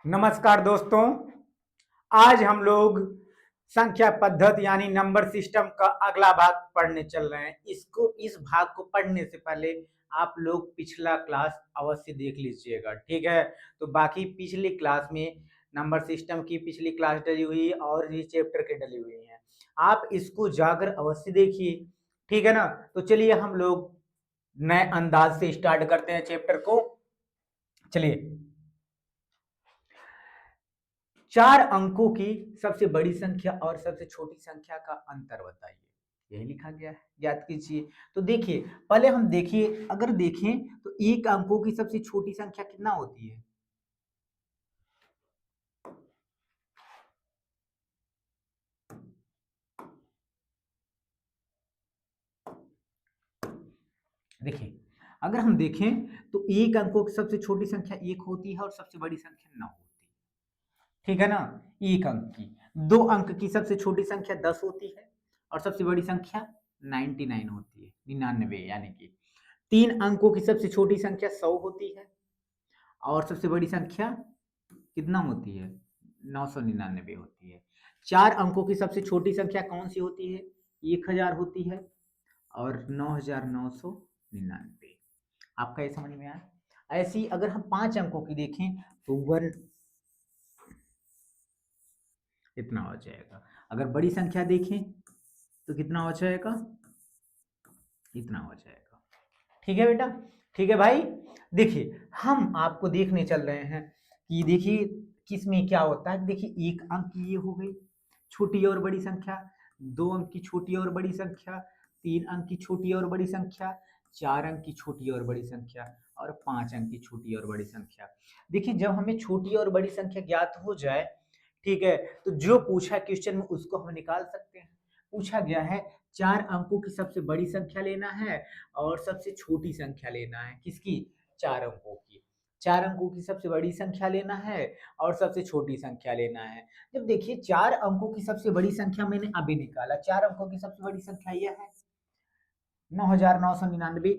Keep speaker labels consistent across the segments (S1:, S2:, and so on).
S1: नमस्कार दोस्तों। आज हम लोग संख्या पद्धति यानी नंबर सिस्टम का अगला भाग पढ़ने चल रहे हैं। इस भाग को पढ़ने से पहले आप लोग पिछला क्लास अवश्य देख लीजिएगा, ठीक है। तो बाकी पिछली क्लास में नंबर सिस्टम की पिछली क्लास डली हुई और ये चैप्टर के डली हुई है। आप इसको जाकर अवश्य देखिए, ठीक है ना। तो चलिए हम लोग नए अंदाज से स्टार्ट करते हैं चैप्टर को। चलिए, 4 अंकों की सबसे बड़ी संख्या और सबसे छोटी संख्या का अंतर बताइए। यही लिखा गया है, याद कीजिए। तो देखिए, पहले हम देखिए, अगर देखें तो एक अंकों की सबसे छोटी संख्या कितना होती है? देखिए, अगर हम देखें तो एक अंकों की सबसे छोटी संख्या 1 होती है और सबसे बड़ी संख्या 9 होती है, ठीक है ना। एक अंक की, 2 अंक की सबसे छोटी संख्या 10 होती है और सबसे बड़ी संख्या 99 होती है, 99 यानी कि 3 अंकों की सबसे छोटी संख्या 100 होती है और सबसे बड़ी संख्या कितना होती है? 999 होती है। 4 अंकों की सबसे छोटी संख्या कौन-सी होती है? 1000 होती है और 9999। आपका ये समझ में आया? ऐसे ही अगर हम 5 अंकों की देखें तो 1 इतना हो जाएगा। अगर बड़ी संख्या देखें तो कितना हो जाएगा? इतना हो जाएगा। ठीक है बेटा? ठीक है भाई? देखिए, हम आपको देखने चल रहे हैं कि देखिए किसमें क्या होता है। देखिए, 1 अंक की ये हो गई छोटी और बड़ी संख्या, 2 अंक की छोटी और बड़ी संख्या, 3 अंक की छोटी और बड़ी संख्या, 4 अंक की छोटी और बड़ी संख्या और 5 अंक की छोटी और बड़ी संख्या। देखिए, जब हमें छोटी और बड़ी संख्या ज्ञात हो जाए, ठीक है, तो जो पूछा क्वेश्चन में उसको हम निकाल सकते हैं। पूछा गया है 4 अंकों की सबसे बड़ी संख्या लेना है और सबसे छोटी संख्या लेना है। किसकी? 4 अंकों की। 4 अंकों की सबसे बड़ी संख्या लेना है और सबसे छोटी संख्या लेना है। जब देखिए 4 अंकों की सबसे बड़ी संख्या मैंने अभी निकाला, 4 अंकों की सबसे बड़ी संख्या यह है 9999।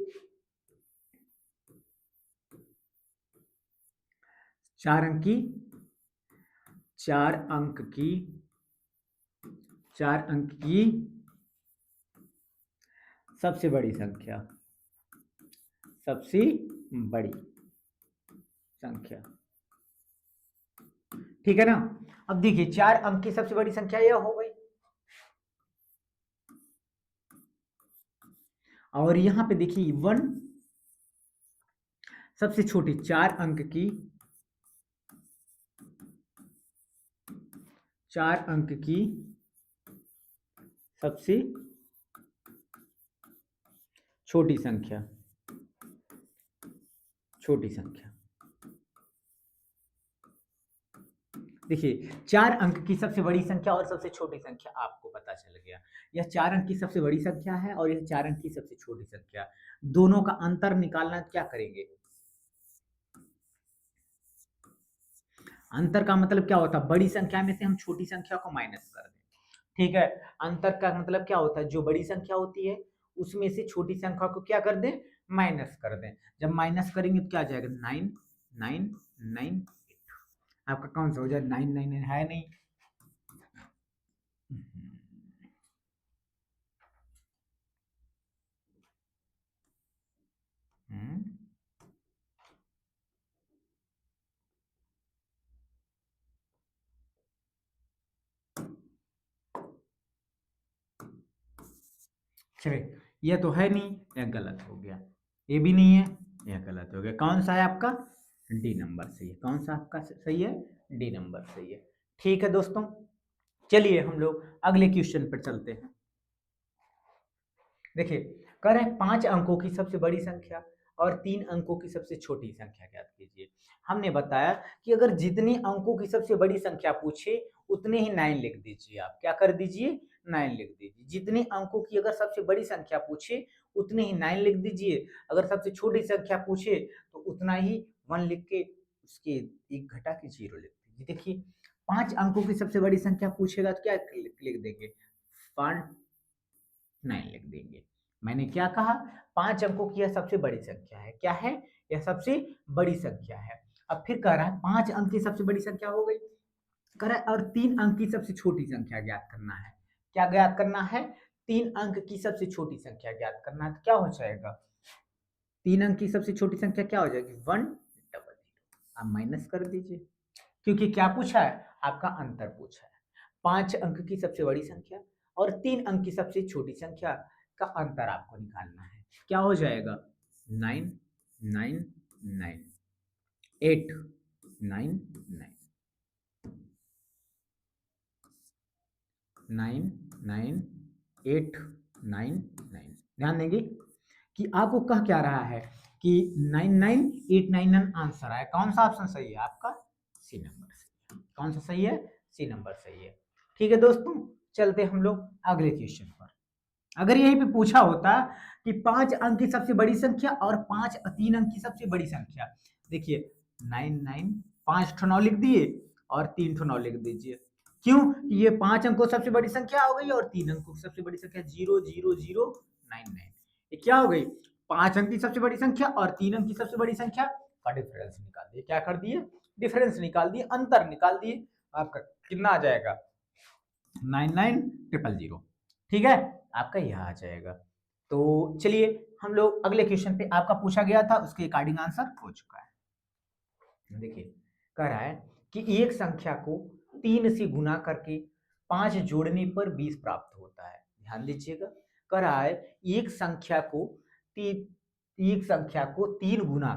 S1: 4 अंक की 4 अंक की 4 अंक की सबसे बड़ी संख्या, सबसे बड़ी संख्या, ठीक है ना। अब देखिए 4 अंक की सबसे बड़ी संख्या यह हो गई और यहां पे देखिए 1 सबसे छोटी 4 अंक की 4 अंक की सबसे छोटी संख्या, छोटी संख्या। देखिए 4 अंक की सबसे बड़ी संख्या और सबसे छोटी संख्या आपको पता चल गया। यह 4 अंक की सबसे बड़ी संख्या है और यह 4 अंक की सबसे छोटी संख्या। दोनों का अंतर निकालना क्या करेंगे? अंतर का मतलब क्या होता है? बड़ी संख्या में से हम छोटी संख्या को माइनस कर दें, ठीक है। अंतर का मतलब क्या होता है? जो बड़ी संख्या होती है उसमें से छोटी संख्या को क्या कर दें? माइनस कर दें। जब माइनस करेंगे तो क्या आ जाएगा? 9998। आपका कौन सा हो जाए? 999 है नहीं। हम्म, चलिए, ये तो है नहीं, यह गलत हो गया। ये भी नहीं है, यह गलत हो गया। कौन सा है आपका? डी नंबर सही है। कौन सा आपका सही है? डी नंबर सही है। ठीक है दोस्तों, चलिए हम लोग अगले क्वेश्चन पर चलते हैं। देखिए, कह रहे हैं 5 अंकों की सबसे बड़ी संख्या और 3 अंकों की सबसे छोटी संख्या ज्ञात कीजिए। हमने बताया कि अगर जितने अंकों की सबसे बड़ी संख्या पूछे उतने ही 9 लिख दीजिए। आप क्या कर दीजिए? 9 लिख दीजिए। जितने अंकों की अगर सबसे बड़ी संख्या पूछे उतने ही 9 लिख दीजिए। अगर सबसे छोटी संख्या पूछे तो उतना ही 1 लिख के उसके एक घटा के 0 लिख दीजिए। देखिए, 5 अंकों की सबसे बड़ी संख्या पूछेगा तो क्या लिख देंगे? 5 9 लिख देंगे। मैंने क्या कहा? 5 अंकों की यह सबसे बड़ी संख्या है। क्या है? यह सबसे बड़ी संख्या है। अब फिर कह रहा है 5 अंक की सबसे बड़ी संख्या हो गई, कह रहा है और 3 अंक की सबसे छोटी संख्या ज्ञात करना है। क्या ज्ञात करना है? 3 अंक की सबसे छोटी संख्या ज्ञात करना है। तो क्या हो जाएगा? 3 अंक की सबसे छोटी संख्या क्या हो जाएगी? 100। आप माइनस कर दीजिए, क्योंकि क्या पूछा है? आपका अंतर पूछा है। 5 अंक की सबसे बड़ी संख्या और 3 अंक की सबसे छोटी संख्या का अंतर आपको निकालना है। क्या हो जाएगा? 9 9 9 8 9 9 9 9 8 9 9। ध्यान देंगे कि आपको कह क्या रहा है कि 99899 आंसर आया। कौन सा ऑप्शन सही है आपका? सी नंबर सही है। कौन सा सही है? सी नंबर सही है। ठीक है दोस्तों, चलते हम लोग अगले क्वेश्चन पर। अगर यहीं पे पूछा होता कि 5 अंक की सबसे बड़ी संख्या और 3 अंक की सबसे बड़ी संख्या, देखिए 9 5 ठो 9 लिख दिए और 3 ठो 9 लिख दीजिए। क्यों? ये 5 अंकों सबसे बड़ी संख्या हो गई और 3 अंकों सबसे बड़ी संख्या 00099। ये क्या हो गई? 5 अंक की सबसे बड़ी संख्या और 3 अंक की सबसे बड़ी संख्या का डिफरेंस निकाल दिए। क्या कर दिए? डिफरेंस निकाल दिए, अंतर निकाल दिए। आपका कितना आ जाएगा? 99000। ठीक है, आपका यह आ जाएगा। तो चलिए हम लोग अगले क्वेश्चन पे, आपका पूछा गया था उसके अकॉर्डिंग आंसर हो चुका है। देखिए कह रहा है कि एक संख्या को 3 से गुना करके 5 जोड़ने पर 20 प्राप्त होता है। ध्यान दीजिएगा, कह रहा है एक संख्या को एक संख्या को 3 गुना,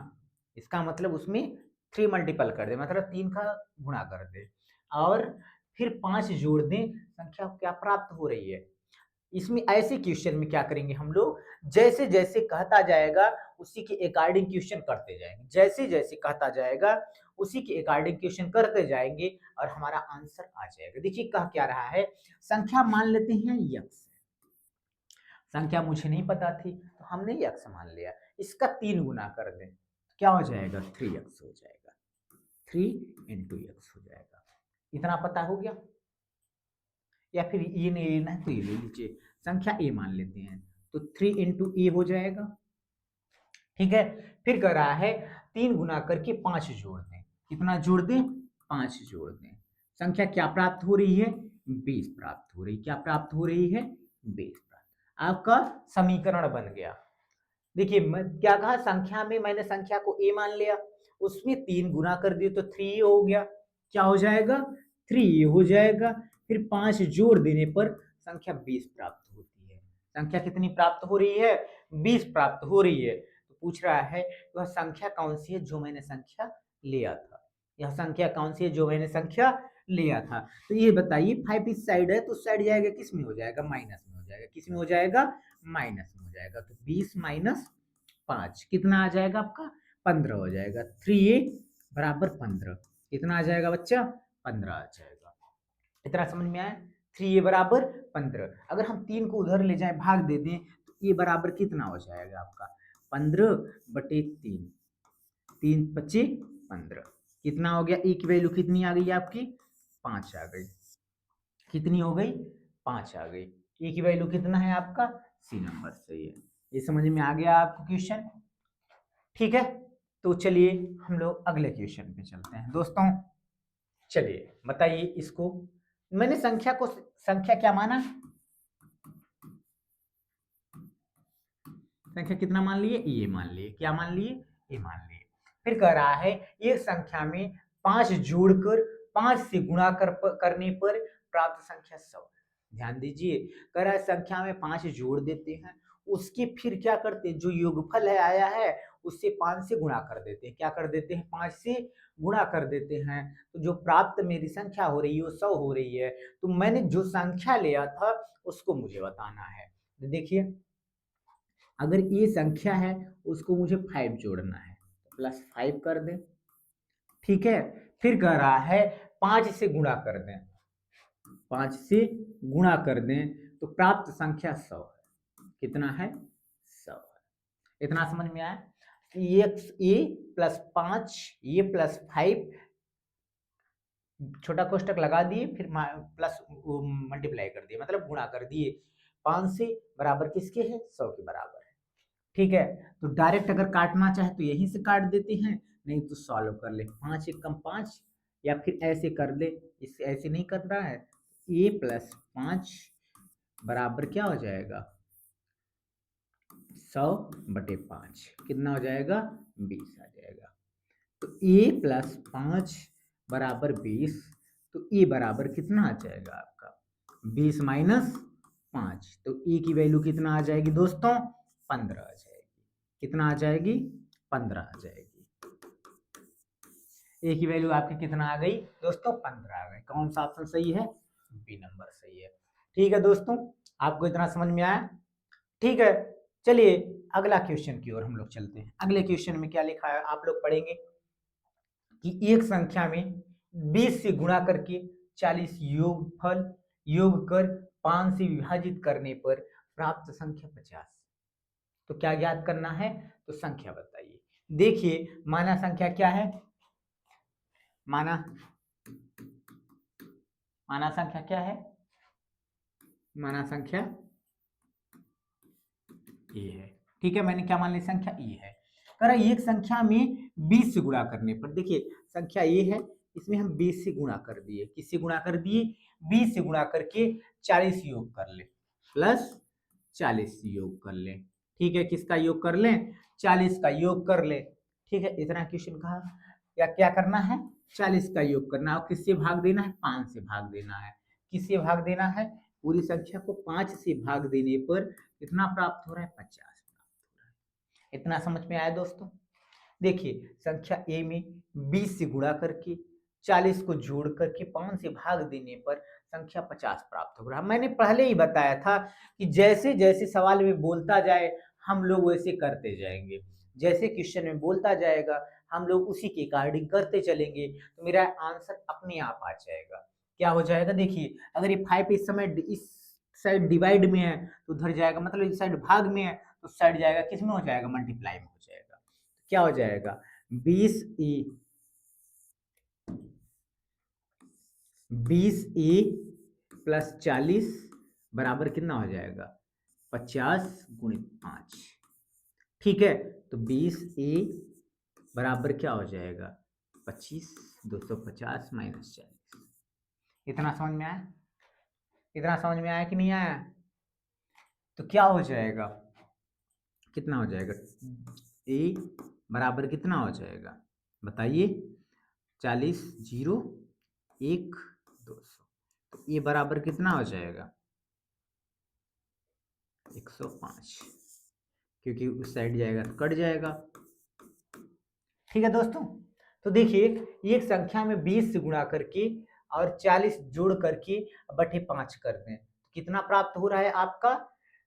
S1: इसका मतलब उसमें 3 मल्टीपल कर दे, मतलब 3 का गुणा कर दे और फिर 5 जोड़ दें, संख्या क्या प्राप्त हो रही है। इसमें ऐसे क्वेश्चन में क्या करेंगे हम लोग, जैसे जैसे कहता जाएगा उसी के अकॉर्डिंग क्वेश्चन करते जाएंगे, जैसे जैसे कहता जाएगा उसी के अकॉर्डिंग क्वेश्चन करते जाएंगे और हमारा आंसर आ जाएगा। देखिए कह क्या रहा है, संख्या मान लेते हैं यक्स। संख्या मुझे नहीं पता थी तो हमने यक्स मान लिया, इसका 3 गुना कर दें तो क्या हो जाएगा? 3x हो जाएगा। 3 इंटू एक्स हो जाएगा। इतना पता हो गया? या फिर ये नहीं लेना है तो ये ले लीजिए, संख्या ए मान लेते हैं तो 3 इंटू ए हो जाएगा। ठीक है, फिर कह रहा है 3 गुना करके 5 जोड़ दें। कितना जोड़ दें? 5 जोड़ दें। संख्या क्या प्राप्त हो रही है? 20 प्राप्त हो रही। क्या प्राप्त हो रही है? 20 प्राप्त। आपका समीकरण बन गया। देखिए क्या कहा, संख्या में मैंने संख्या को ए मान लिया, उसमें 3 गुना कर दिए तो 3 हो गया। क्या हो जाएगा? 3 हो जाएगा। फिर 5 जोड़ देने पर संख्या 20 प्राप्त होती है। संख्या कितनी प्राप्त हो रही है? 20 प्राप्त हो रही है। तो पूछ रहा है वह संख्या कौन सी है जो मैंने संख्या लिया था। यह संख्या कौन सी है जो मैंने संख्या लिया था? तो ये बताइए 5 इस साइड है तो उस साइड जाएगा, किस में हो जाएगा? माइनस में हो जाएगा। किस में हो जाएगा? माइनस में हो जाएगा। तो 20 माइनस 5 कितना आ जाएगा आपका? 15 हो जाएगा। 3a बराबर 15 कितना आ जाएगा बच्चा? 15 आ जाएगा। इतना समझ में आया? 3a बराबर 15। अगर हम 3 को उधर ले जाएं, भाग दे दें तो a बराबर कितना हो जाएगा आपका? 15 बटे 3, 3 पच्चे 15 कितना हो गया? a की वैल्यू कितनी आ गई आपकी? 5 आ गई। कितनी हो गई? 5 आ गई। ए की वैल्यू कितना है आपका? सी नंबर सही है। ये समझ में आ गया आपको क्वेश्चन? ठीक है, तो चलिए हम लोग अगले क्वेश्चन पे चलते हैं दोस्तों। चलिए बताइए इसको, मैंने संख्या को संख्या क्या माना? संख्या कितना मान लिए? ये मान लिए। क्या मान लिए? ये मान लिए। फिर कह रहा है एक संख्या में 5 जोड़कर 5 से गुणा करने पर प्राप्त संख्या 100। ध्यान दीजिए, कह रहा है संख्या में 5 जोड़ देते हैं, उसके फिर क्या करते हैं, जो योगफल है आया है उससे 5 से गुणा कर देते हैं। क्या कर देते हैं? 5 से गुणा कर देते हैं। तो जो प्राप्त मेरी संख्या हो रही है वो 100 हो रही है। तो मैंने जो संख्या लिया था उसको मुझे बताना है। तो देखिए अगर ये संख्या है उसको मुझे 5 जोड़ना है तो +5 कर दें। ठीक है, फिर कह रहा है 5 से गुणा कर दें, 5 से गुणा कर दें तो प्राप्त संख्या 100 है। कितना है? 100 है। इतना समझ में आया? ये +5 ये +5 छोटा कोष्टक लगा दिए, फिर प्लस मल्टीप्लाई कर दिए, मतलब गुणा कर दिए। 5 से बराबर किसके है? 100 के बराबर है। ठीक है, तो डायरेक्ट अगर काटना चाहे तो यहीं से काट देते हैं, नहीं तो सॉल्व कर ले, 5 एकम 5, या फिर ऐसे कर ले, इससे ऐसे नहीं कर रहा है, a प्लस 5 बराबर क्या हो जाएगा 100/5, कितना हो जाएगा 20 आ जाएगा। तो a प्लस 5 बराबर 20, तो a बराबर कितना आ जाएगा आपका 20 माइनस 5, तो a की वैल्यू कितना आ जाएगी दोस्तों 15 आ जाएगी। कितना आ जाएगी 15 आ जाएगी। a की वैल्यू आपकी कितना आ गई दोस्तों 15 आ गई। कौन सा ऑप्शन सही है, बी नंबर सही है। ठीक है दोस्तों, आपको इतना समझ में आया। ठीक है, चलिए अगला क्वेश्चन की ओर हम लोग चलते हैं। अगले क्वेश्चन में क्या लिखा है आप लोग पढ़ेंगे कि एक संख्या में 20 से गुणा करके 40 योग कर 5 से विभाजित करने पर प्राप्त संख्या 50। तो क्या ज्ञात करना है, तो संख्या बताइए। देखिए माना संख्या क्या है, माना संख्या क्या है, माना संख्या ए है। ठीक है, मैंने क्या मान ली, संख्या ए है। कह रहा है एक संख्या में 20 से गुणा करने पर, देखिए संख्या ए है, इसमें हम 20 से गुणा कर दिए, किससे गुणा कर दिए 20 से गुणा करके 40 योग कर ले, प्लस 40 योग कर ले। ठीक है, किसका योग कर ले 40 का योग कर ले। ठीक है, इतना क्वेश्चन कहा, या क्या करना है 40 का योग करना, और किससे भाग देना है 5 से भाग देना है। किससे भाग देना है, पूरी संख्या को 5 से भाग देने पर कितना प्राप्त हो रहा है 50 प्राप्त हो रहा है। इतना समझ में आया दोस्तों। देखिए संख्या ए में 20 से गुणा करके 40 को जोड़ करके 5 से भाग देने पर संख्या 50 प्राप्त हो रहा है। मैंने पहले ही बताया था कि जैसे जैसे सवाल में बोलता जाए हम लोग वैसे करते जाएंगे, जैसे क्वेश्चन में बोलता जाएगा हम लोग उसी के अकॉर्डिंग करते चलेंगे, तो मेरा आंसर अपने आप आ जाएगा। क्या हो जाएगा, देखिए अगर ये 5 इस समय इस साइड डिवाइड में है तो उधर जाएगा, मतलब इस साइड भाग में है तो साइड जाएगा, किस में हो जाएगा मल्टीप्लाई में हो जाएगा। क्या हो जाएगा 20 ए प्लस 40 बराबर कितना हो जाएगा 50 गुणित 5। ठीक है, तो 20 ए बराबर क्या हो जाएगा 25, 250 माइनस 40। इतना समझ में आया, इतना समझ में आया कि नहीं आया, तो क्या हो जाएगा, कितना हो जाएगा ए बराबर कितना हो जाएगा बताइए 40 0 1 200, तो ए बराबर कितना हो जाएगा 105, क्योंकि उस साइड जाएगा तो कट जाएगा। ठीक है दोस्तों, तो देखिए एक संख्या में 20 से गुणा करके और 40 जोड़ करके बटे 5 कर दें तो कितना प्राप्त हो रहा है आपका,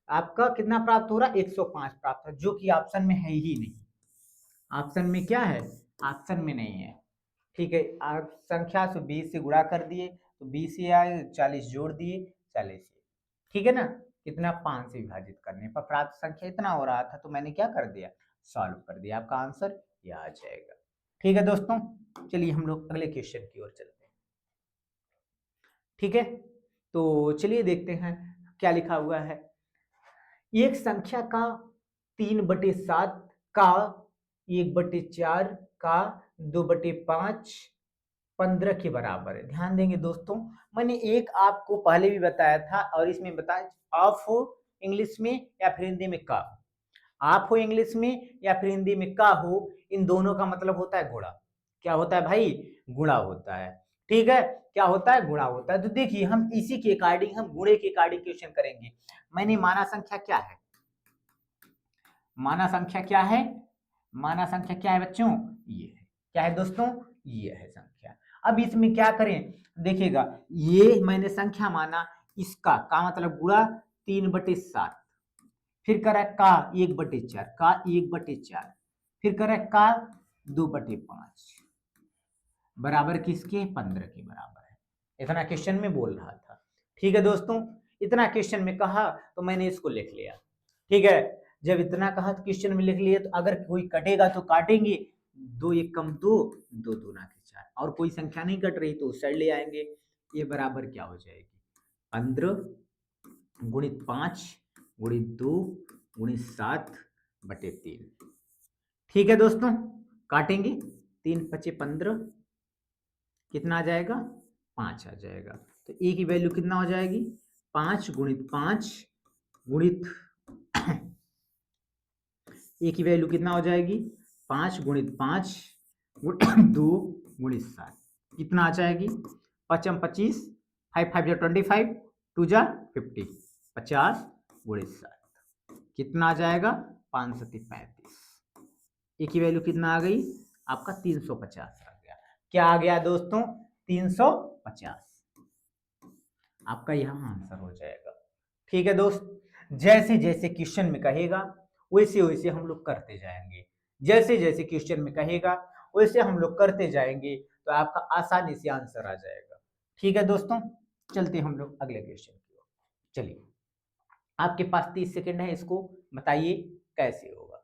S1: आपका कितना प्राप्त हो रहा है 105 प्राप्त है, जो कि ऑप्शन में है ही नहीं। ऑप्शन में क्या है, ऑप्शन में नहीं है। ठीक है, आप संख्या से 20 से गुणा कर दिए तो 20 से आए, 40 जोड़ दिए 40 से, ठीक है ना, कितना 5 से विभाजित करने पर प्राप्त संख्या इतना हो रहा था, तो मैंने क्या कर दिया सॉल्व कर दिया, आपका आंसर ये आ जाएगा। ठीक है दोस्तों, चलिए हम लोग अगले क्वेश्चन की ओर चलते हैं। ठीक है, तो चलिए देखते हैं क्या लिखा हुआ है। एक संख्या का 3/7 का 1/4 का 2/5 15 के बराबर है। ध्यान देंगे दोस्तों, मैंने एक आपको पहले भी बताया था और इसमें बताया ऑफ हो इंग्लिश में या फिर हिंदी में का, आप हो इंग्लिश में या फिर हिंदी में का हो, इन दोनों का मतलब होता है गुणा। क्या होता है भाई, गुणा होता है। ठीक है, क्या होता है गुणा होता है। तो देखिए हम इसी के अकॉर्डिंग, हम गुणे के अकॉर्डिंग क्वेश्चन करेंगे। मैंने माना संख्या क्या है, माना संख्या क्या है, माना संख्या क्या है बच्चों, ये है। क्या है दोस्तों, ये है संख्या। अब इसमें क्या करें, देखिएगा ये मैंने संख्या माना, इसका का मतलब गुणा 3/7, फिर करा का 1/4 का 1/4, फिर करा का 2/5 बराबर किसके 15 के बराबर है। इतना क्वेश्चन में बोल रहा था। ठीक है दोस्तों, इतना क्वेश्चन में कहा तो मैंने इसको लिख लिया। ठीक है, जब इतना कहा तो क्वेश्चन में लिख लिया, तो अगर कोई कटेगा तो काटेंगे, 2 1 कम 2, 2 दूना के 4, और कोई संख्या नहीं कट रही तो उस साइड ले आएंगे। ये बराबर क्या हो जाएगी 15 गुणित 5 गुणित 2 गुणित 7/3। ठीक है दोस्तों, काटेंगे 3 पचे 15, कितना आ जाएगा? 5 आ जाएगा। तो ए की वैल्यू कितना हो जाएगी? 5 गुणित 5 गुणित ए की वैल्यू कितना हो जाएगी? 5 गुणित 5 गुणित 2 गुणित 7, कितना आ जाएगी? 5 25, 5 5 जा 25, 2 जा 50, 50 गुणित 7, कितना आ जाएगा? 5 सत्ती 35। ए की वैल्यू कितना आ गई? आपका 350 आ गया। क्या आ गया दोस्तों? 350। आपका यहाँ आंसर हो जाएगा। ठीक है दोस्त, जैसे जैसे क्वेश्चन में कहेगा वैसे वैसे हम लोग करते जाएंगे, जैसे जैसे क्वेश्चन में कहेगा वैसे हम लोग करते जाएंगे, तो आपका आसानी से आंसर आ जाएगा। ठीक है दोस्तों, चलते हम लोग अगले क्वेश्चन की ओर। चलिए, आपके पास 30 सेकंड है, इसको बताइए कैसे होगा।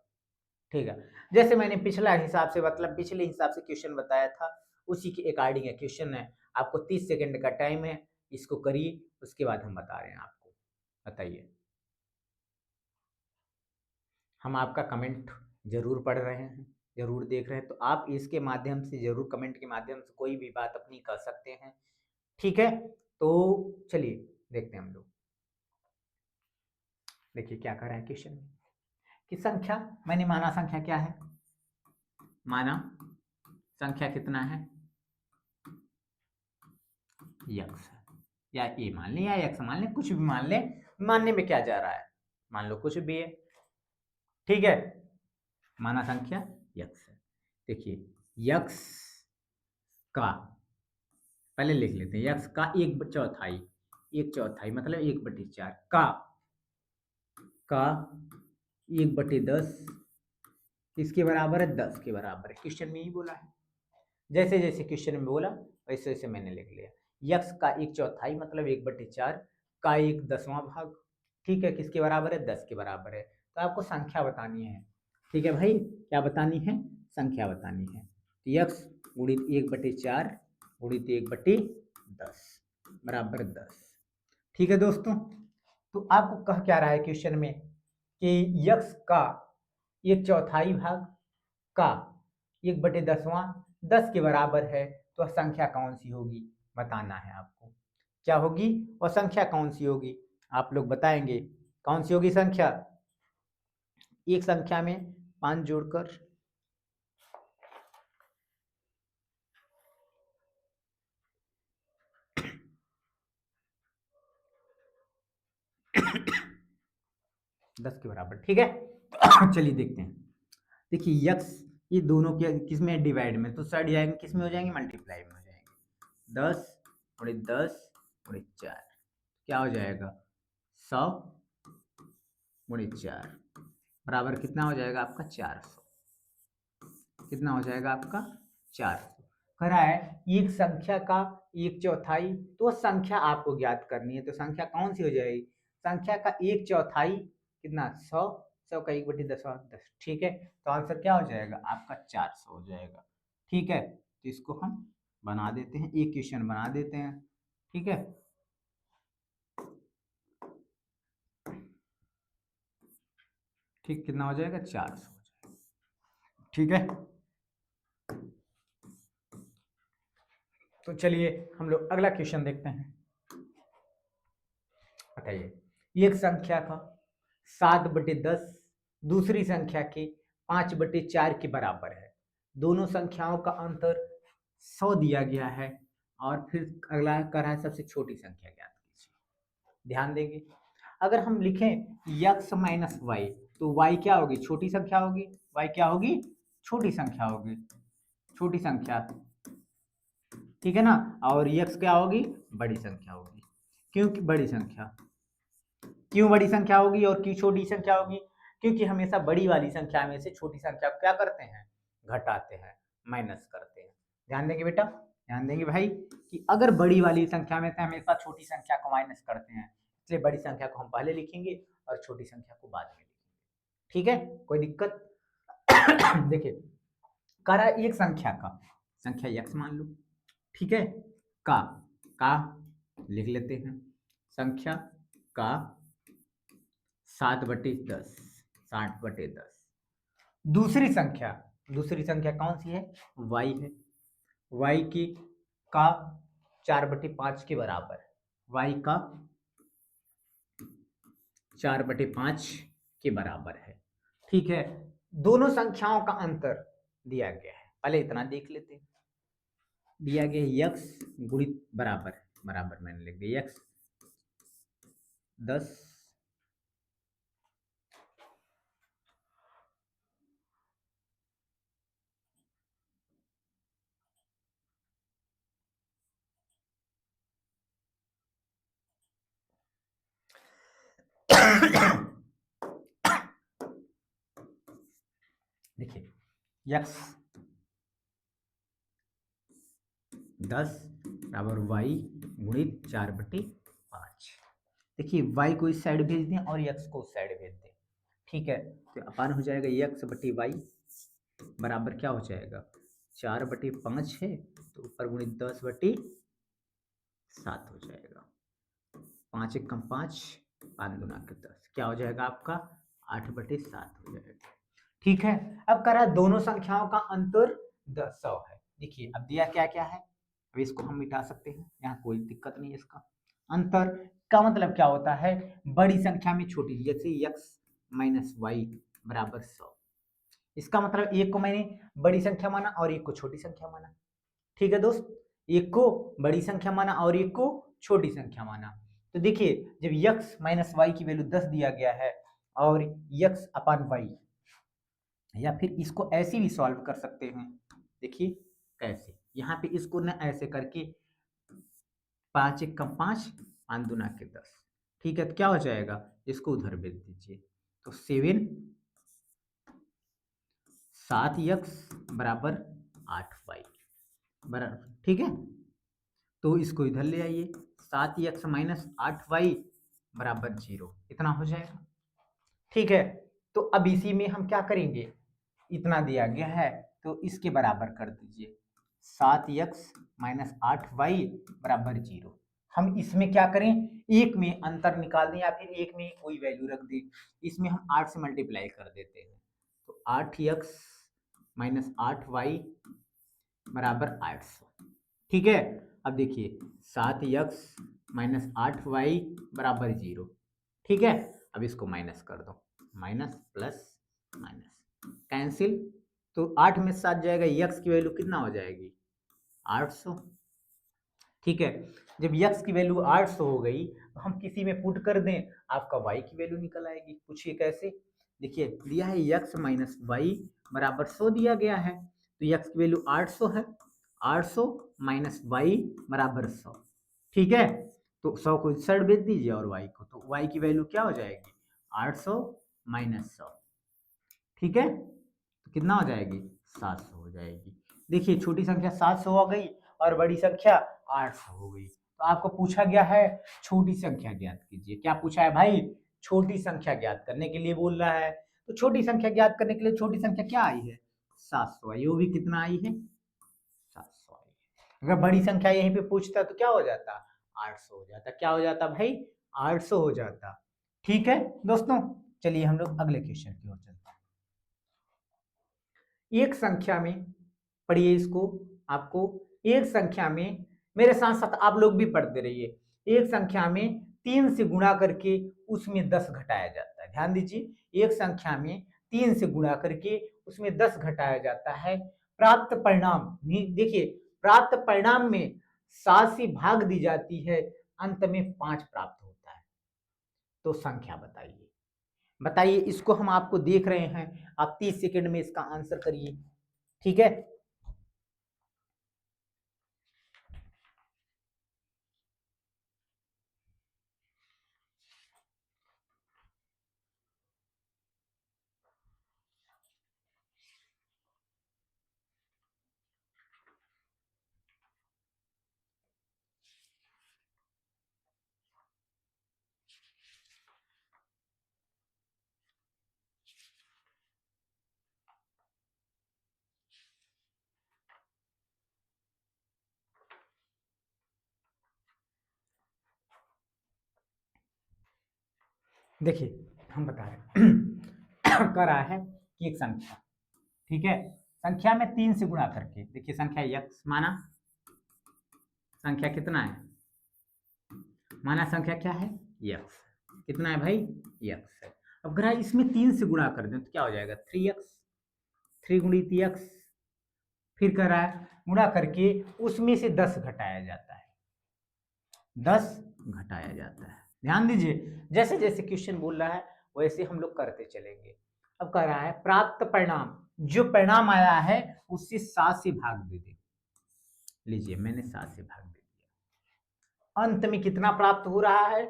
S1: ठीक है, जैसे मैंने पिछला हिसाब से मतलब पिछले हिसाब से क्वेश्चन बताया था, उसी के अकॉर्डिंग है क्वेश्चन है। आपको 30 सेकंड का टाइम है, इसको करिए, उसके बाद हम बता रहे हैं आपको। बताइए। हम आपका कमेंट जरूर पढ़ रहे हैं, जरूर देख रहे हैं, तो आप इसके माध्यम से जरूर कमेंट के माध्यम से कोई भी बात अपनी कर सकते हैं। ठीक है, तो चलिए देखते हैं हम लोग। देखिए क्या कर रहा है क्वेश्चन में कि संख्या, मैंने माना संख्या क्या है? माना संख्या कितना है? यक्स है, या ए मान लें या यक्स मान लें, कुछ भी मान लें, मानने में क्या जा रहा है? मान लो कुछ भी है। ठीक है, माना संख्या यक्स है। देखिए यक्स का, पहले लिख लेते हैं, यक्स का 1/4, 1/4 मतलब 1/4 का 1/10 किसके बराबर है? 10 के बराबर है। क्वेश्चन में ही बोला है, जैसे जैसे क्वेश्चन में बोला वैसे वैसे मैंने लिख लिया। यक्स का 1/4 मतलब 1/4 का 1/10वां भाग, ठीक है, किसके बराबर है? 10 के बराबर है। तो आपको संख्या बतानी है। ठीक है भाई, क्या बतानी है? संख्या बतानी है। तो यक्स गुणित 1/4 गुणित 1/10 बराबर 10। ठीक है दोस्तों, तो आपको कह क्या रहा है क्वेश्चन में कि यक्स का 1/4 भाग का 1/10वां 10 के बराबर है, तो संख्या कौन सी होगी बताना है आपको। क्या होगी और संख्या कौन सी होगी? आप लोग बताएंगे कौन सी होगी संख्या। एक संख्या में 5 जोड़कर 10 के बराबर। ठीक है, चलिए देखते हैं। देखिए यक्स, ये दोनों के किस में डिवाइड में, तो साइड जाएंगे किस में हो जाएंगे? मल्टीप्लाई में हो जाएंगे। 10 गुणित 10 गुणित 4 क्या हो जाएगा? 100 गुणित 4 बराबर कितना हो जाएगा आपका? 400। कितना हो जाएगा आपका? 400। कह रहा है एक संख्या का 1/4, तो संख्या आपको ज्ञात करनी है, तो संख्या कौन सी हो जाएगी? संख्या का 1/4 कितना? 100, 100 का 1/10 10। ठीक है, तो आंसर क्या हो जाएगा आपका? 400 हो जाएगा। ठीक है, तो इसको हम बना देते हैं, एक क्वेश्चन बना देते हैं। ठीक है, ठीक, कितना हो जाएगा? 400 हो जाएगा। ठीक है, तो चलिए हम लोग अगला क्वेश्चन देखते हैं। बताइए एक संख्या का 7/10 दूसरी संख्या के 5/4 के बराबर है। दोनों संख्याओं का अंतर 100 दिया गया है, और फिर अगला कर रहा है सबसे छोटी संख्या ज्ञात कीजिए। ध्यान देंगे, अगर हम लिखें यक्स माइनस वाई, तो वाई क्या होगी? छोटी संख्या होगी। वाई क्या होगी? छोटी संख्या होगी, छोटी संख्या। ठीक है ना, और यक्स क्या होगी? बड़ी संख्या होगी। क्योंकि बड़ी संख्या, क्यों बड़ी संख्या होगी और क्यों छोटी संख्या होगी? क्योंकि हमेशा बड़ी वाली संख्या में से छोटी संख्या को क्या करते हैं? घटाते हैं, माइनस करते हैं। ध्यान देंगे बेटा, ध्यान देंगे भाई, कि अगर बड़ी वाली संख्या में से हमेशा छोटी संख्या को माइनस करते हैं, इसलिए बड़ी संख्या को हम पहले लिखेंगे और छोटी संख्या को बाद में लिखेंगे। ठीक है, कोई दिक्कत? देखिए, करा एक संख्या का, संख्या यक्स मान लो, ठीक है, का लिख लेते हैं, संख्या का 7/10, 60/10। दूसरी संख्या दूसरी संख्या कौन सी है? y है। y की का 4/5 के बराबर, y का 4/5 के बराबर है। ठीक है, दोनों संख्याओं का अंतर दिया गया है, पहले इतना देख लेते हैं। दिया गया है x गुणित बराबर, बराबर मैंने लिख दिया x 10 देखिए x 10 बराबर y गुणित 4/5। देखिए y को इस साइड भेज दें और x को उस साइड भेज दें। ठीक है, तो अपान हो जाएगा x/y बराबर क्या हो जाएगा? 4/5 है तो ऊपर गुणित 10/7 हो जाएगा। 5 एक कम 5, 5 दूना के 10, क्या हो जाएगा आपका? 8/7 हो जाएगा। ठीक है, अब करा दोनों संख्याओं का अंतर 100 है। देखिए अब दिया क्या क्या है, अब इसको हम मिटा सकते हैं, यहाँ कोई दिक्कत नहीं है। इसका अंतर का मतलब क्या होता है? बड़ी संख्या में छोटी, जैसे x माइनस वाई बराबर 100। इसका मतलब एक को मैंने बड़ी संख्या माना और एक को छोटी संख्या माना। ठीक है दोस्त, एक को बड़ी संख्या माना और एक को छोटी संख्या माना। तो देखिए जब x माइनस वाई की वैल्यू 10 दिया गया है और x अपान वाई, या फिर इसको ऐसे भी सॉल्व कर सकते हैं। देखिए कैसे, यहाँ पे इसको ना ऐसे करके 5 एक कम 5, 5 दूना के 10। ठीक है, तो क्या हो जाएगा? इसको उधर भेज दीजिए, तो 7x बराबर 8y बराबर। ठीक है, तो इसको इधर ले आइए, 7x माइनस 8y बराबर 0, इतना हो जाएगा। ठीक है, तो अब इसी में हम क्या करेंगे, इतना दिया गया है तो इसके बराबर कर दीजिए, 7x माइनस 8y बराबर 0। हम इसमें क्या करें, एक में अंतर निकाल दें या फिर एक में कोई वैल्यू रख दें। इसमें हम 8 से मल्टीप्लाई कर देते हैं, तो 8x माइनस 8y बराबर 800। ठीक है, अब देखिए 7x माइनस 8y बराबर 0। ठीक है, अब इसको माइनस कर दो, माइनस प्लस माइनस कैंसिल, तो 8 में 7 जाएगा, x की वैल्यू कितना हो जाएगी? 800। ठीक है, जब x की वैल्यू 800 हो गई तो हम किसी में पुट कर दें, आपका y की वैल्यू निकल आएगी। पूछिए कैसे? देखिए दिया है x माइनस वाई बराबर 100 दिया गया है, तो x की वैल्यू 800 है, 800 माइनस वाई बराबर 100। ठीक है, तो 100 को इस साइड भेज दीजिए और y को, तो y की वैल्यू क्या हो जाएगी? 800 माइनस 100। ठीक है, तो कितना हो जाएगी? 700 हो जाएगी। देखिए छोटी संख्या 700 हो गई और बड़ी संख्या 800 हो गई। तो आपको पूछा गया है छोटी संख्या ज्ञात कीजिए। क्या पूछा है भाई? छोटी संख्या ज्ञात करने के लिए बोल रहा है। तो छोटी संख्या ज्ञात करने के लिए छोटी संख्या क्या आई है? 700 आई। वो भी कितना आई है? 700 आई है। अगर बड़ी संख्या यहीं पे पूछता तो क्या हो जाता? 800 हो जाता। क्या हो जाता भाई? 800 हो जाता। ठीक है दोस्तों, चलिए हम लोग अगले क्वेश्चन की ओर चलते हैं। एक संख्या में, पढ़िए इसको, आपको एक संख्या में, मेरे साथ साथ आप लोग भी पढ़ते रहिए। एक संख्या में 3 से गुणा करके उसमें 10 घटाया जाता है। ध्यान दीजिए, एक संख्या में 3 से गुणा करके उसमें 10 घटाया जाता है। प्राप्त परिणाम देखिए, प्राप्त परिणाम में 7 से भाग दी जाती है, अंत में 5 प्राप्त होता है। तो संख्या बताइए। बताइए, इसको हम आपको देख रहे हैं, आप 30 सेकंड में इसका आंसर करिए। ठीक है, देखिए हम बता रहे हैं कह रहा है कि एक संख्या, ठीक है, संख्या में 3 से गुणा करके। देखिए संख्या x माना, संख्या कितना है, माना संख्या क्या है x, कितना है भाई x है। अब अगर इसमें 3 से गुणा कर दें तो क्या हो जाएगा 3x, 3 गुणित x, फिर कर रहा है गुणा करके उसमें से 10 घटाया जाता है, 10 घटाया जाता है। ध्यान दीजिए जैसे जैसे क्वेश्चन बोल रहा है वैसे हम लोग करते चलेंगे। अब कह रहा है प्राप्त परिणाम, जो परिणाम आया है उससे 7 से भाग दे दे। लीजिए मैंने 7 से भाग दे दिया। अंत में कितना प्राप्त हो रहा है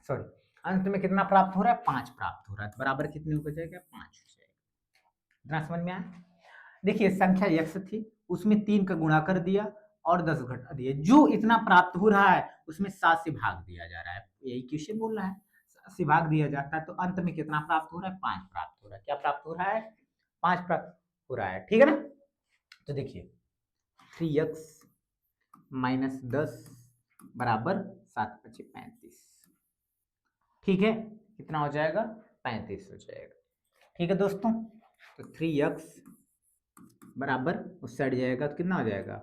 S1: सॉरी, अंत में कितना प्राप्त हो रहा है 5 प्राप्त हो रहा है। बराबर कितने हो जाएगा 5 हो जाएगा। इतना समझ में आया। देखिए संख्या x थी उसमें 3 का गुणा कर दिया और 10 घटा दिए, जो इतना प्राप्त हो रहा है उसमें 7 से भाग दिया जा रहा है। यही क्वेश्चन बोल रहा है 7 से भाग दिया जाता है तो अंत में कितना प्राप्त हो रहा है 5 प्राप्त हो रहा है। क्या प्राप्त हो रहा है 5 प्राप्त हो रहा है। ठीक है ना। तो देखिए 3x माइनस 10 बराबर 7 × 5 = 35। ठीक है कितना हो जाएगा 35 हो जाएगा। ठीक है दोस्तों, तो 3x बराबर उस साइड जाएगा तो कितना हो जाएगा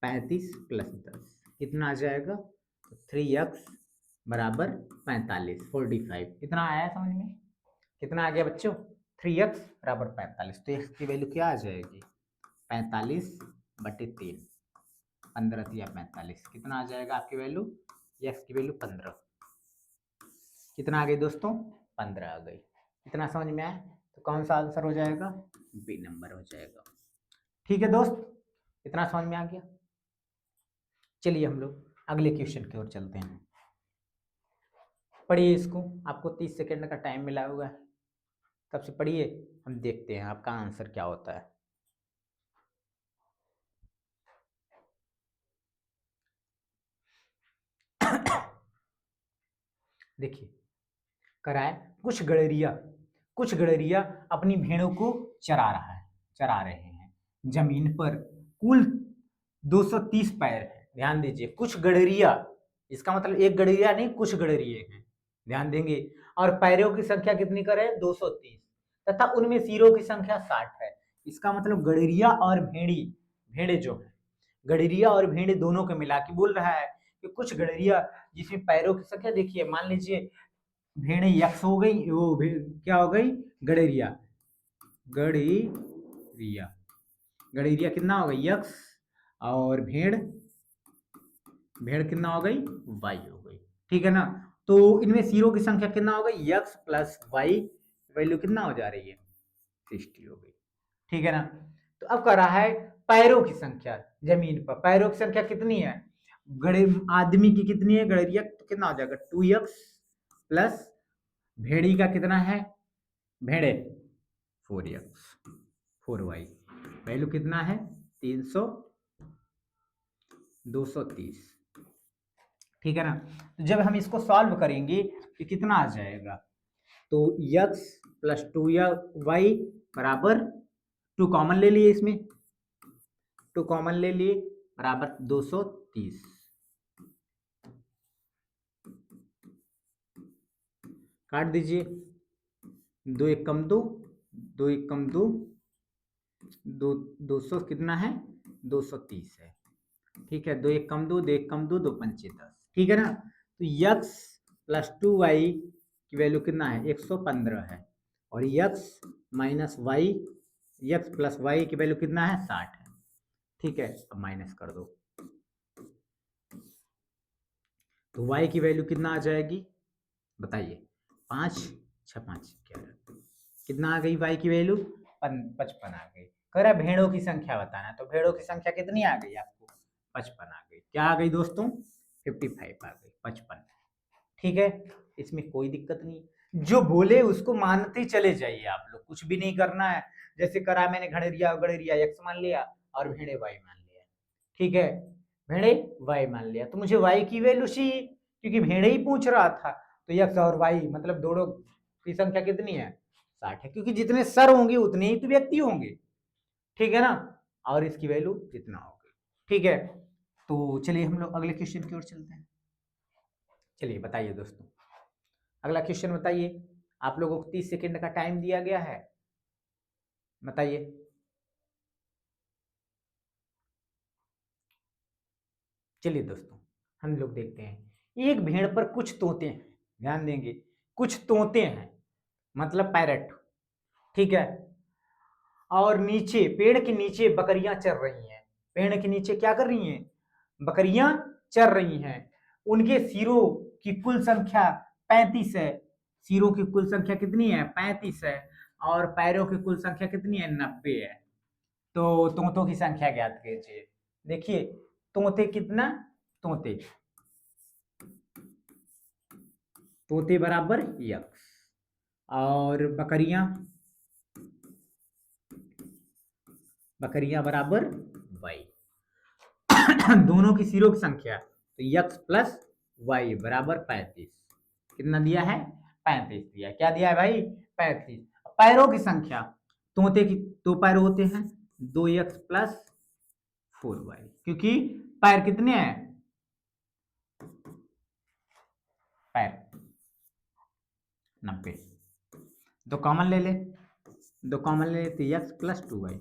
S1: 35 + 10 कितना आ जाएगा, तो 3x बराबर 45 45। कितना आया समझ में, कितना आ गया बच्चों 3x बराबर 45। तो x की वैल्यू क्या आ जाएगी 45/3, 15 या 45 कितना आ जाएगा आपकी वैल्यू, x की वैल्यू 15। कितना आ गई दोस्तों 15 आ गई। इतना समझ में आया, तो कौन सा आंसर हो जाएगा बी नंबर हो जाएगा। ठीक है दोस्त, इतना समझ में आ गया। चलिए हम लोग अगले क्वेश्चन की ओर चलते हैं। पढ़िए इसको, आपको 30 सेकंड का टाइम मिला हुआ है, तब से पढ़िए, हम देखते हैं आपका आंसर क्या होता है। देखिए कराए कुछ गड़ेरिया अपनी भेड़ों को चरा रहे हैं जमीन पर। कुल 230 पैर है। ध्यान दीजिए कुछ गड़ेरिया, इसका मतलब एक गड़ेरिया नहीं कुछ गड़ेरिए हैं, ध्यान देंगे। और पैरों की संख्या कितनी करे 230 तथा उनमें सिरों की संख्या 60 है। इसका मतलब गड़ेरिया और भेड़े जो है, गड़ेरिया और भेड़े दोनों को मिला के बोल रहा है कि कुछ गड़ेरिया जिसमें पैरों की संख्या, देखिए मान लीजिए भेड़े यक्स हो गई, वो क्या हो गई गड़ेरिया, गड़ेरिया गड़ेरिया कितना हो गई यक्स, और भेड़ कितना हो गई वाई हो गई। ठीक है ना। तो इनमें सिरों की संख्या कितना हो गई यक्स प्लस वाई, वैल्यू कितना हो जा रही है 60 हो गई। ठीक है ना। तो अब कर रहा है पैरों की संख्या, जमीन पर पैरों की संख्या कितनी है, गड़े आदमी की कितनी है गड़ेरिया, तो कितना हो जाएगा 2x प्लस भेड़ी का कितना है भेड़े 4x 4y, वैल्यू कितना है 300 230। ठीक है ना। तो जब हम इसको सॉल्व करेंगे तो कितना आ जाएगा, तो x प्लस 2y बराबर 2 कॉमन ले लिए, इसमें 2 कॉमन ले लिए बराबर 230। काट दीजिए, 2 1 कम 2, 2 1 कम 2, 200 कितना है 230 है। ठीक है 2 1 कम 2, 2 1 कम 2, 2 5 10। ठीक है ना। तो x प्लस 2y की वैल्यू कितना है 115 है, और x minus y, x plus y की वैल्यू कितना है 60 है। ठीक है अब माइनस कर दो, तो y की वैल्यू कितना आ जाएगी बताइए 5 6 5 11, कितना आ गई y की वैल्यू 55 आ गई। कह रहा भेड़ों की संख्या बताना, तो भेड़ों की संख्या कितनी आ गई आपको 55 आ गई। क्या आ गई दोस्तों 55 आ गई 55। ठीक है इसमें कोई दिक्कत नहीं, जो बोले उसको मानते चले जाइए आप लोग, कुछ भी नहीं करना है। जैसे करा मैंने गड़ेरिया x मान लिया और भेड़े y मान लिया। ठीक है भेड़े y मान लिया, तो मुझे y की वैल्यू चाहिए क्योंकि भेड़े ही पूछ रहा था। तो x और y मतलब दोनों की संख्या कितनी है 60 है, क्योंकि जितने सर होंगे उतने ही तो व्यक्ति होंगे। ठीक है ना, और इसकी वैल्यू इतना होगी। ठीक है तो चलिए हम लोग अगले क्वेश्चन की ओर चलते हैं। चलिए बताइए दोस्तों, अगला क्वेश्चन बताइए। आप लोगों को 30 सेकंड का टाइम दिया गया है, बताइए। चलिए दोस्तों, हम लोग देखते हैं। एक भेड़ पर कुछ तोते हैं, ध्यान देंगे, कुछ तोते हैं, मतलब पैरट, ठीक है। और नीचे, पेड़ के नीचे बकरियां चर रही हैं। पेड़ के नीचे क्या कर रही हैं? बकरियां चर रही हैं। उनके सिरों की कुल संख्या 35 है। सिरों की कुल संख्या कितनी है? 35 है। और पैरों की कुल संख्या कितनी है? 90 है। तो तोतों की संख्या ज्ञात कीजिए। देखिए, तोते कितना? तोते, तोते बराबर यक्स, और बकरियां, बकरियां बराबर वाई। दोनों की सिरों की संख्या, तो यक्स प्लस वाई बराबर 35। कितना दिया है? 35 दिया। क्या दिया है भाई? 35। पैरों की संख्या, तोते की दो पैर होते हैं, 2x प्लस 4y, क्योंकि पैर कितने हैं? पैर 90। दो कॉमन ले ले, दो कॉमन ले लेते, x प्लस 2y,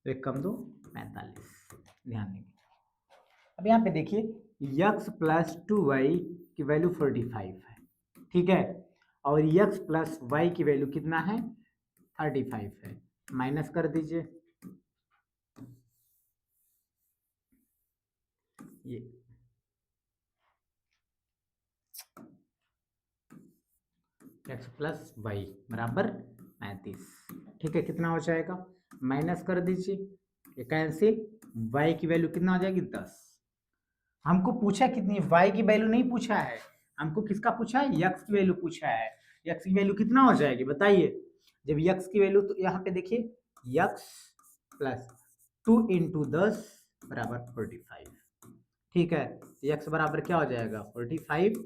S1: तो एक कम दो 45। ध्यान देंगे। अब यहाँ पे देखिए, x प्लस 2y की वैल्यू 45 है, ठीक है। और x प्लस वाई की वैल्यू कितना है? 35 है। माइनस कर दीजिए, ये x प्लस वाई बराबर 35, ठीक है। कितना हो जाएगा? माइनस कर दीजिए, ये कैंसिल। y की वैल्यू कितना हो जाएगी? 10। हमको पूछा कितनी? y की वैल्यू नहीं पूछा है, हमको किसका पूछा है? x की वैल्यू पूछा है। x की वैल्यू कितना हो जाएगी बताइए? जब x की वैल्यू, तो यहाँ पे देखिए, x प्लस 2 इंटू 10 बराबर 45, ठीक है। x बराबर क्या हो जाएगा? 45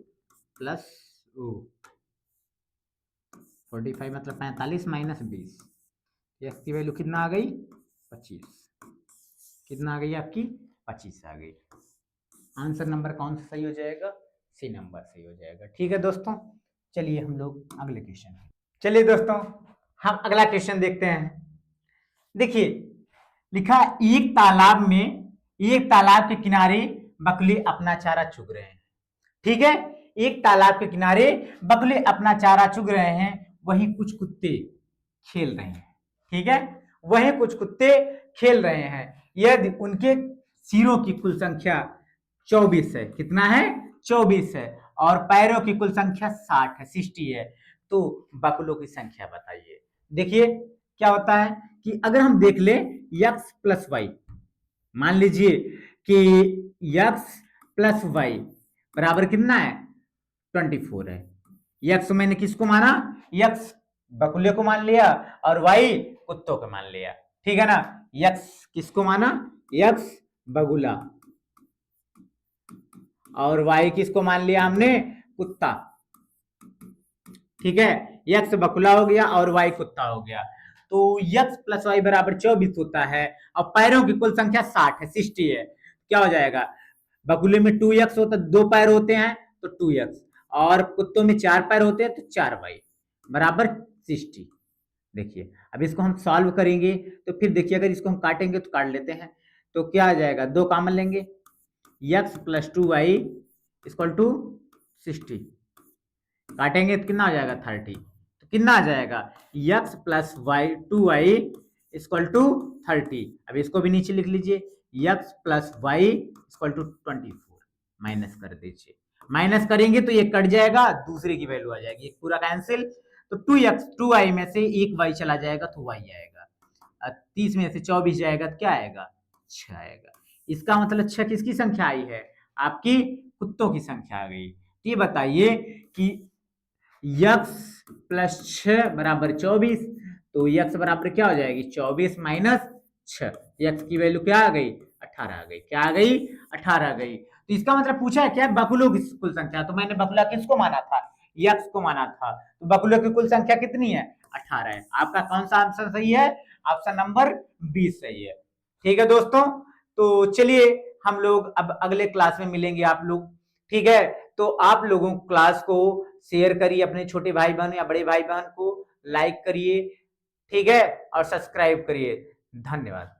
S1: प्लस 45 मतलब 45 माइनस 20। x की वैल्यू कितना आ गई? 25। कितना आ गई आपकी? 25 आ गई। आंसर नंबर कौन सा सही हो जाएगा? सी नंबर सही हो जाएगा। ठीक है दोस्तों, चलिए हम लोग अगले क्वेश्चन, चलिए दोस्तों हम अगला क्वेश्चन देखते हैं। देखिए, लिखा, एक तालाब के किनारे बगुले अपना चारा चुग रहे हैं, ठीक है। एक तालाब के किनारे बगुले अपना चारा चुग रहे हैं, वहीं कुछ कुत्ते खेल रहे हैं, ठीक है। वहीं कुछ कुत्ते खेल रहे हैं। यदि उनके सिरों की कुल संख्या 24 है, कितना है? 24 है। और पैरों की कुल संख्या 60 है, 60 है। तो बगुलों की संख्या बताइए। देखिए क्या होता है कि अगर हम देख ले x प्लस वाई, मान लीजिए कि x प्लस वाई बराबर कितना है? 24 है। x मैंने किसको माना? x बगुले को मान लिया, और y कुत्तों को मान लिया, ठीक है ना। x किसको माना? x बगुला, और y किसको मान लिया हमने? कुत्ता, ठीक है। x बगुला हो गया और y कुत्ता हो गया। तो x प्लस वाई बराबर 24 होता है, और पैरों की कुल संख्या 60 है, 60 है। क्या हो जाएगा? बगुले में 2x होता, दो पैर होते हैं तो 2x, और कुत्तों में 4 पैर होते हैं तो 4y बराबर 60। देखिए, अब इसको हम सॉल्व करेंगे तो फिर देखिए, अगर इसको हम काटेंगे तो काट लेते हैं, तो क्या आ जाएगा? दो कॉमन लेंगे, x plus 2y equal to 60, काटेंगे तो कितना आ जाएगा? 30। तो कितना आ जाएगा? x plus y 2y equal to 30। अब इसको भी नीचे लिख लीजिए, x plus y equal to 24। Minus कर दीजिए, माइनस करेंगे तो ये कट जाएगा, दूसरे की वैल्यू आ जाएगी, एक पूरा कैंसिल। तो 2x 2y में से एक y चला जाएगा तो y आएगा, 30 में से 24 जाएगा तो क्या आएगा? 6 आएगा। इसका मतलब 6 किसकी संख्या आई है? आपकी कुत्तों की संख्या आ गई। ये बताइए कि x प्लस 6 बराबर 24, तो x बराबर क्या हो जाएगी? 24 माइनस 6, x की वैल्यू क्या आ गई? 18 आ गई। क्या आ गई? 18 आ गई। तो इसका मतलब पूछा है क्या? बगुलों की कुल संख्या, तो मैंने बगुला किसको माना था? x को माना था, तो बगुलों की कुल संख्या कितनी है? 18 है। आपका कौन सा आंसर सही है? ऑप्शन नंबर 20 सही है। ठीक है दोस्तों, तो चलिए हम लोग अब अगले क्लास में मिलेंगे आप लोग, ठीक है, तो आप लोगों क्लास को शेयर करिए अपने छोटे भाई बहन या बड़े भाई बहन को, लाइक करिए, ठीक है, और सब्सक्राइब करिए। धन्यवाद।